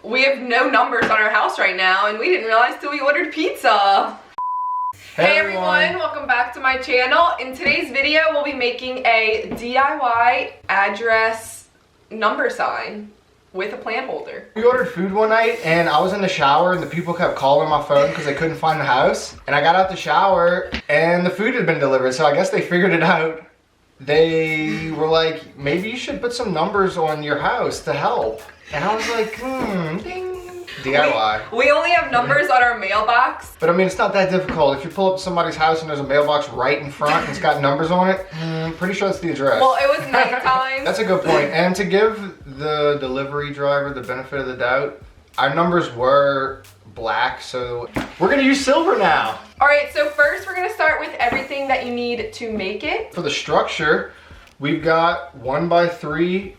We have no numbers on our house right now, and we didn't realize till we ordered pizza. Hey everyone, welcome back to my channel. In today's video, we'll be making a DIY address number sign with a plant holder. We ordered food one night and I was in the shower and the people kept calling my phone because they couldn't find the house. And I got out the shower and the food had been delivered, so I guess they figured it out. They were like, maybe you should put some numbers on your house to help. And I was like, ding. DIY. We only have numbers on our mailbox. But I mean, it's not that difficult. If you pull up somebody's house and there's a mailbox right in front and it's got numbers on it, pretty sure that's the address. Well, it was nighttime. That's a good point. And to give the delivery driver the benefit of the doubt, our numbers were black, so we're gonna use silver now. All right, so first we're gonna start with everything that you need to make it. For the structure, we've got 1x3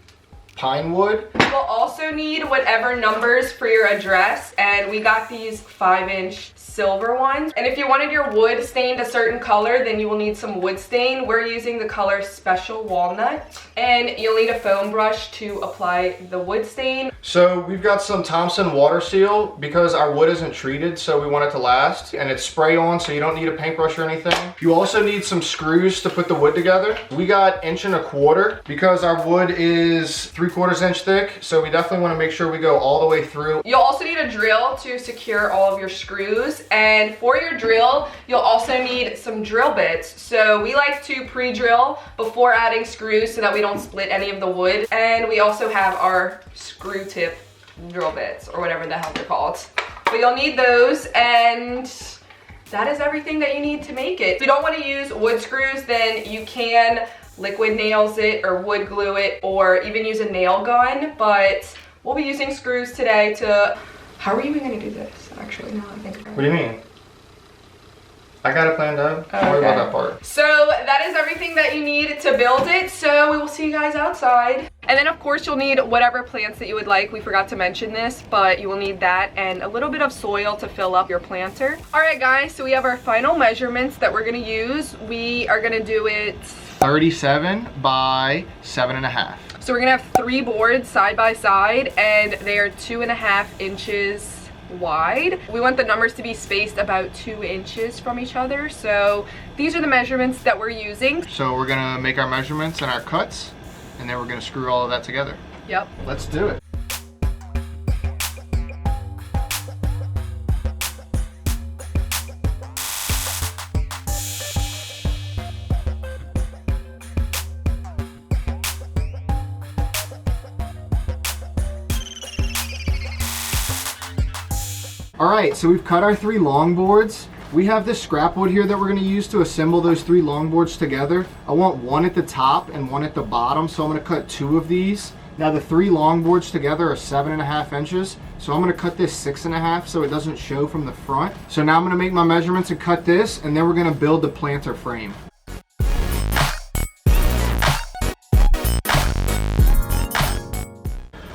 pine wood. We'll also need whatever numbers for your address, and we got these 5-inch silver ones. And if you wanted your wood stained a certain color, then you will need some wood stain. We're using the color Special Walnut, and you'll need a foam brush to apply the wood stain. So we've got some Thompson water seal because our wood isn't treated, so we want it to last, and it's spray on, so you don't need a paintbrush or anything. You also need some screws to put the wood together. We got 1.25 inch because our wood is 3/4 inch thick, so we definitely want to make sure we go all the way through. You'll also need a drill to secure all of your screws, and for your drill you'll also need some drill bits. So we like to pre-drill before adding screws so that we don't split any of the wood. And we also have our screw tip drill bits, or whatever the hell they're called. But you'll need those, and that is everything that you need to make it. If you don't want to use wood screws, then you can liquid nails it or wood glue it, or even use a nail gun, but we'll be using screws today to... How are we even going to do this, actually, now I think about it? What do you mean? I got it planned out. Don't worry about that part. So that is everything that you need to build it, so we will see you guys outside. And then of course you'll need whatever plants that you would like. We forgot to mention this, but you will need that and a little bit of soil to fill up your planter. Alright guys, so we have our final measurements that we're going to use. We are going to do it 37 by 7.5. So we're gonna have 3 boards side by side, and they are 2.5 inches wide. We want the numbers to be spaced about 2 inches from each other. So these are the measurements that we're using. So we're gonna make our measurements and our cuts, and then we're gonna screw all of that together. Yep. Let's do it. Alright, so we've cut our 3 long boards. We have this scrap wood here that we're going to use to assemble those 3 long boards together. I want one at the top and one at the bottom, so I'm going to cut 2 of these. Now the 3 long boards together are 7.5 inches, so I'm going to cut this 6.5 so it doesn't show from the front. So now I'm going to make my measurements and cut this, and then we're going to build the planter frame.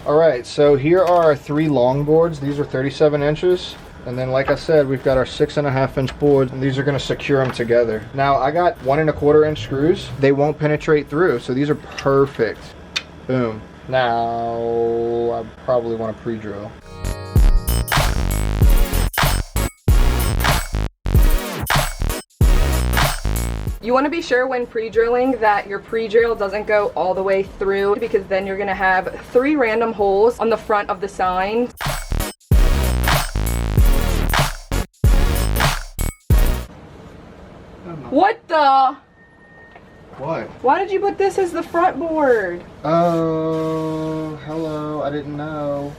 Alright, so here are our 3 long boards. These are 37 inches. And then like I said, we've got our 6.5 inch boards, and these are going to secure them together. Now I got 1.25 inch screws. They won't penetrate through, so these are perfect. Boom. Now I probably want to pre-drill. You want to be sure when pre-drilling that your pre-drill doesn't go all the way through, because then you're going to have 3 random holes on the front of the sign. What the? What? Why did you put this as the front board? Oh, hello. I didn't know.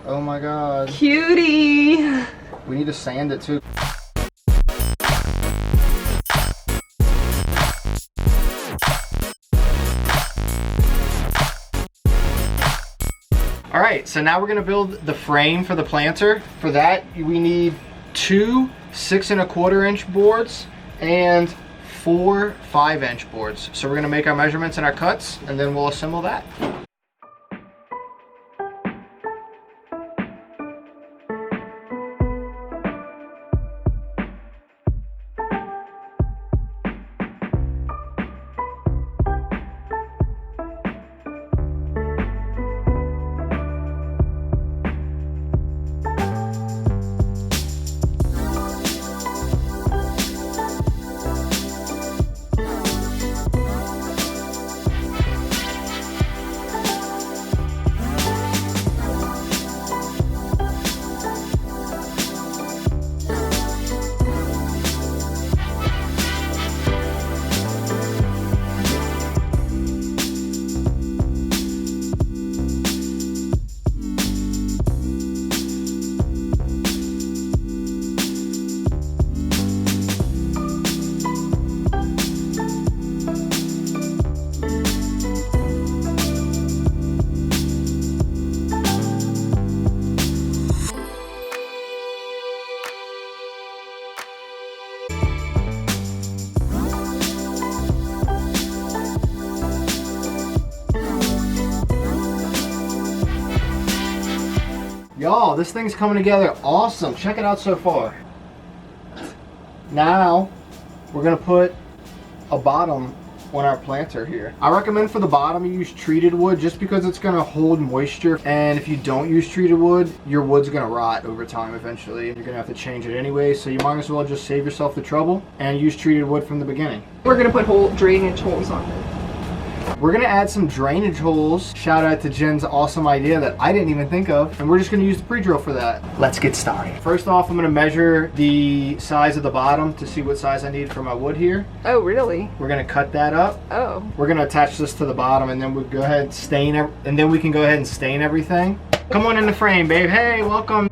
Oh my god. Cutie. We need to sand it too. Alright, so now we're going to build the frame for the planter. For that, we need 2 6.25 inch boards and 4 5-inch boards. So we're going to make our measurements and our cuts, and then we'll assemble that. Y'all, this thing's coming together awesome. Check it out so far. Now, we're gonna put a bottom on our planter here. I recommend for the bottom you use treated wood just because it's gonna hold moisture, and if you don't use treated wood, your wood's gonna rot over time eventually. You're gonna have to change it anyway, so you might as well just save yourself the trouble and use treated wood from the beginning. We're gonna put whole drainage holes on it. We're gonna add some drainage holes. Shout out to Jen's awesome idea that I didn't even think of. And we're just gonna use the pre-drill for that. Let's get started. First off, I'm gonna measure the size of the bottom to see what size I need for my wood here. Oh, really? We're gonna cut that up. Oh. We're gonna attach this to the bottom and then we'll go ahead and stain it. And then we can go ahead and stain everything. Come on in the frame, babe. Hey, welcome.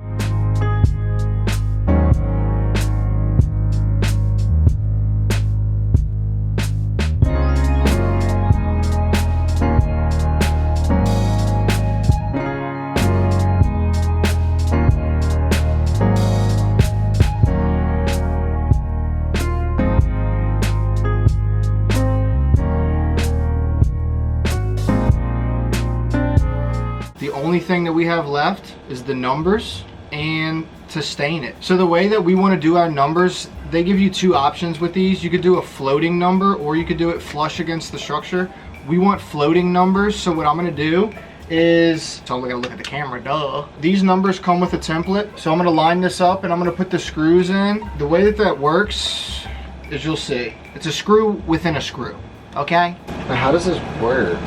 The only thing that we have left is the numbers and to stain it. So the way that we want to do our numbers, they give you two options with these. You could do a floating number or you could do it flush against the structure. We want floating numbers, so what I'm going to do is, so I'm going to look at the camera, duh. These numbers come with a template, so I'm going to line this up and I'm going to put the screws in. The way that that works is you'll see. It's a screw within a screw, okay? Now, how does this work?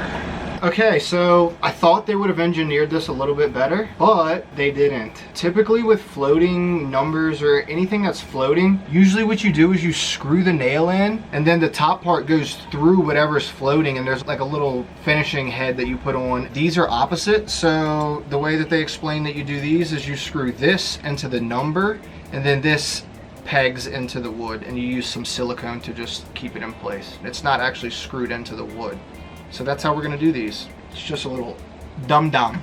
Okay, so I thought they would have engineered this a little bit better, but they didn't. Typically with floating numbers or anything that's floating, usually what you do is you screw the nail in and then the top part goes through whatever's floating and there's like a little finishing head that you put on. These are opposite, so the way that they explain that you do these is you screw this into the number and then this pegs into the wood and you use some silicone to just keep it in place. It's not actually screwed into the wood. So that's how we're gonna do these. It's just a little dum-dum.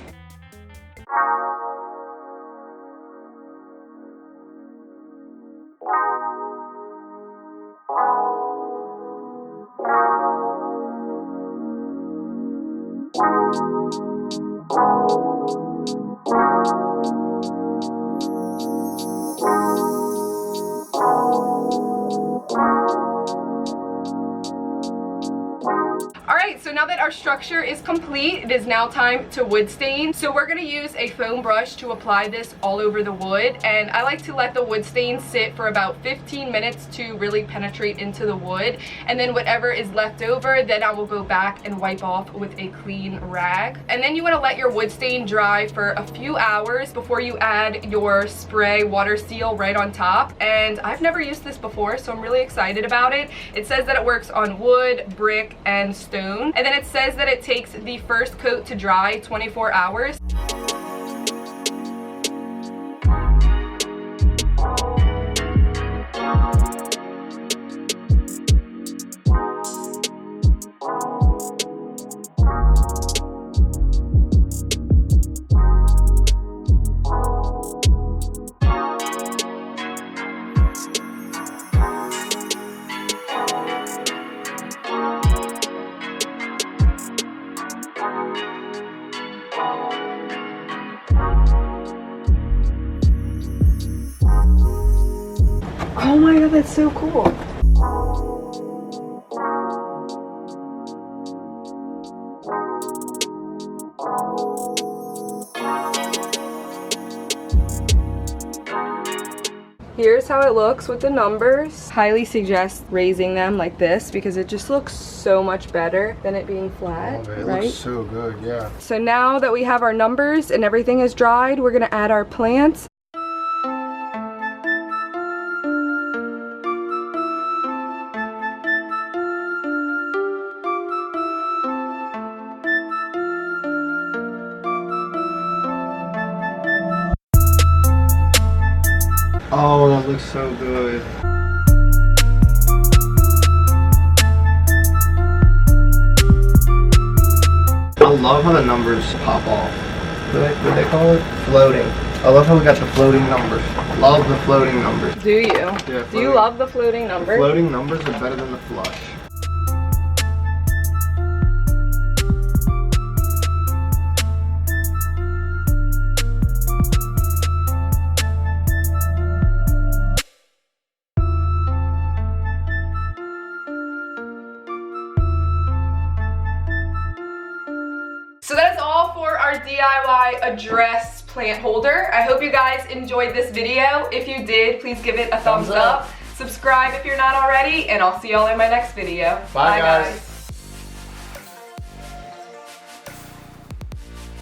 So now that our structure is complete, it is now time to wood stain. So we're going to use a foam brush to apply this all over the wood, and I like to let the wood stain sit for about 15 minutes to really penetrate into the wood, and then whatever is left over, then I will go back and wipe off with a clean rag. And then you want to let your wood stain dry for a few hours before you add your spray water seal right on top. And I've never used this before, so I'm really excited about it. It says that it works on wood, brick, and stone. And then it says that it takes the first coat to dry 24 hours. Oh my god, that's so cool. Here's how it looks with the numbers. Highly suggest raising them like this because it just looks so much better than it being flat, It right? looks so good, yeah. So now that we have our numbers and everything is dried, we're gonna add our plants. Oh, that looks so good. I love how the numbers pop off. What they call it? Floating. I love how we got the floating numbers. Love the floating numbers. Do you? Yeah, Do you love the floating numbers? Floating numbers are better than the flush. for our DIY address plant holder. I hope you guys enjoyed this video. If you did, please give it a thumbs up. Subscribe if you're not already, and I'll see y'all in my next video. Bye guys.